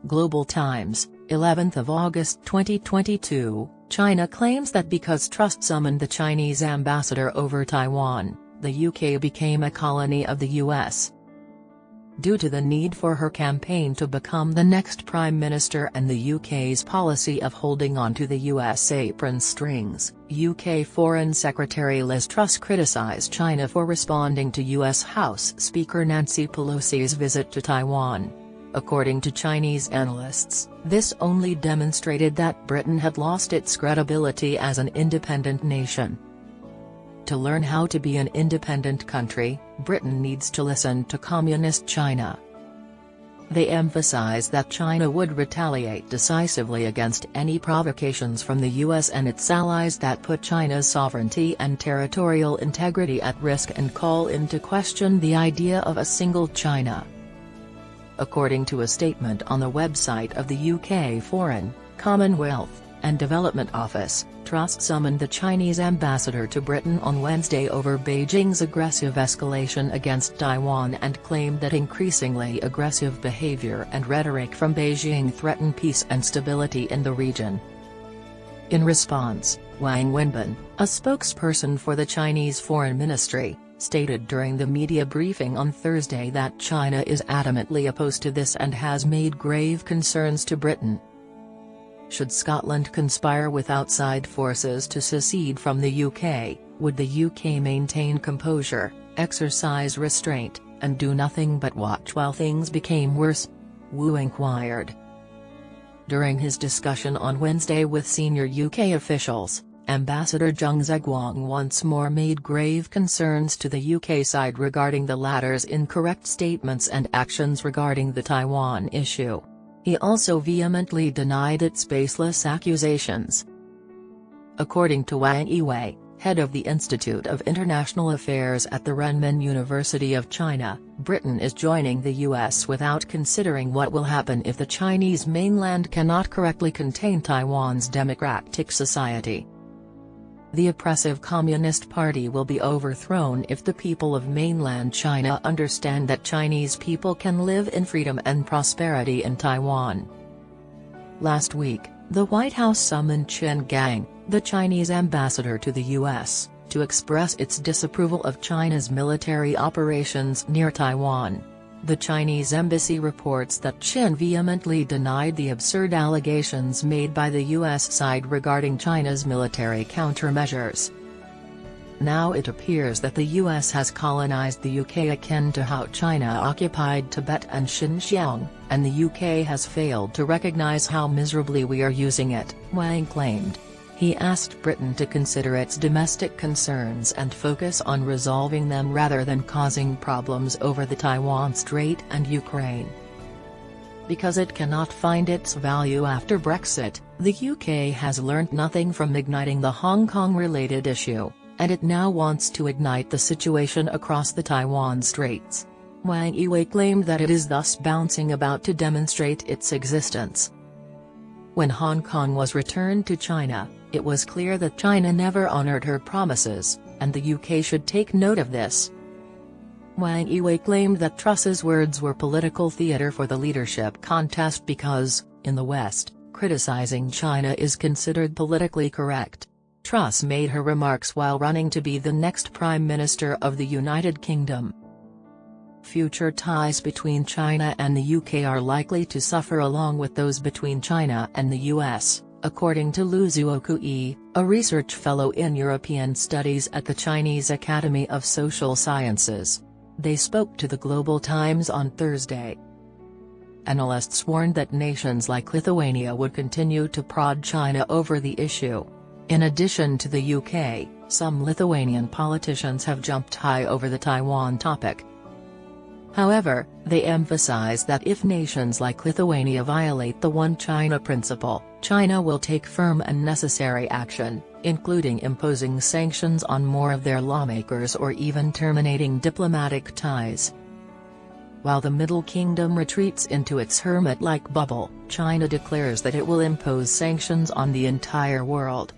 Global Times, 11th of August 2022, China claims that because Truss summoned the Chinese ambassador over Taiwan, the UK became a colony of the US. Due to the need for her campaign to become the next Prime Minister and the UK's policy of holding on to the US apron strings, UK Foreign Secretary Liz Truss criticised China for responding to US House Speaker Nancy Pelosi's visit to Taiwan. According to Chinese analysts, this only demonstrated that Britain had lost its credibility as an independent nation. To learn how to be an independent country, Britain needs to listen to Communist China. They emphasize that China would retaliate decisively against any provocations from the US and its allies that put China's sovereignty and territorial integrity at risk and call into question the idea of a single China. According to a statement on the website of the UK Foreign, Commonwealth, and Development Office, Truss summoned the Chinese ambassador to Britain on Wednesday over Beijing's aggressive escalation against Taiwan and claimed that increasingly aggressive behavior and rhetoric from Beijing threaten peace and stability in the region. In response, Wang Wenbin, a spokesperson for the Chinese Foreign Ministry, stated during the media briefing on Thursday that China is adamantly opposed to this and has made grave concerns to Britain. Should Scotland conspire with outside forces to secede from the UK, would the UK maintain composure, exercise restraint, and do nothing but watch while things became worse? Wu inquired. During his discussion on Wednesday with senior UK officials, Ambassador Zheng Zeguang once more made grave concerns to the UK side regarding the latter's incorrect statements and actions regarding the Taiwan issue. He also vehemently denied its baseless accusations. According to Wang Yiwei, head of the Institute of International Affairs at the Renmin University of China, Britain is joining the US without considering what will happen if the Chinese mainland cannot correctly contain Taiwan's democratic society. The oppressive Communist Party will be overthrown if the people of mainland China understand that Chinese people can live in freedom and prosperity in Taiwan. Last week, the White House summoned Qin Gang, the Chinese ambassador to the U.S., to express its disapproval of China's military operations near Taiwan. The Chinese embassy reports that Qin vehemently denied the absurd allegations made by the U.S. side regarding China's military countermeasures. Now it appears that the U.S. has colonized the UK akin to how China occupied Tibet and Xinjiang, and the UK has failed to recognize how miserably we are using it, Wang claimed. He asked Britain to consider its domestic concerns and focus on resolving them rather than causing problems over the Taiwan Strait and Ukraine. Because it cannot find its value after Brexit, the UK has learnt nothing from igniting the Hong Kong-related issue, and it now wants to ignite the situation across the Taiwan Straits. Wang Yiwei claimed that it is thus bouncing about to demonstrate its existence. When Hong Kong was returned to China, it was clear that China never honored her promises, and the UK should take note of this. Wang Yiwei claimed that Truss's words were political theatre for the leadership contest because, in the West, criticizing China is considered politically correct. Truss made her remarks while running to be the next Prime Minister of the United Kingdom. Future ties between China and the UK are likely to suffer along with those between China and the US, according to Lu Zuokui, a research fellow in European Studies at the Chinese Academy of Social Sciences. They spoke to the Global Times on Thursday. Analysts warned that nations like Lithuania would continue to prod China over the issue. In addition to the UK, some Lithuanian politicians have jumped high over the Taiwan topic. However, they emphasize that if nations like Lithuania violate the One China principle, China will take firm and necessary action, including imposing sanctions on more of their lawmakers or even terminating diplomatic ties. While the Middle Kingdom retreats into its hermit-like bubble, China declares that it will impose sanctions on the entire world.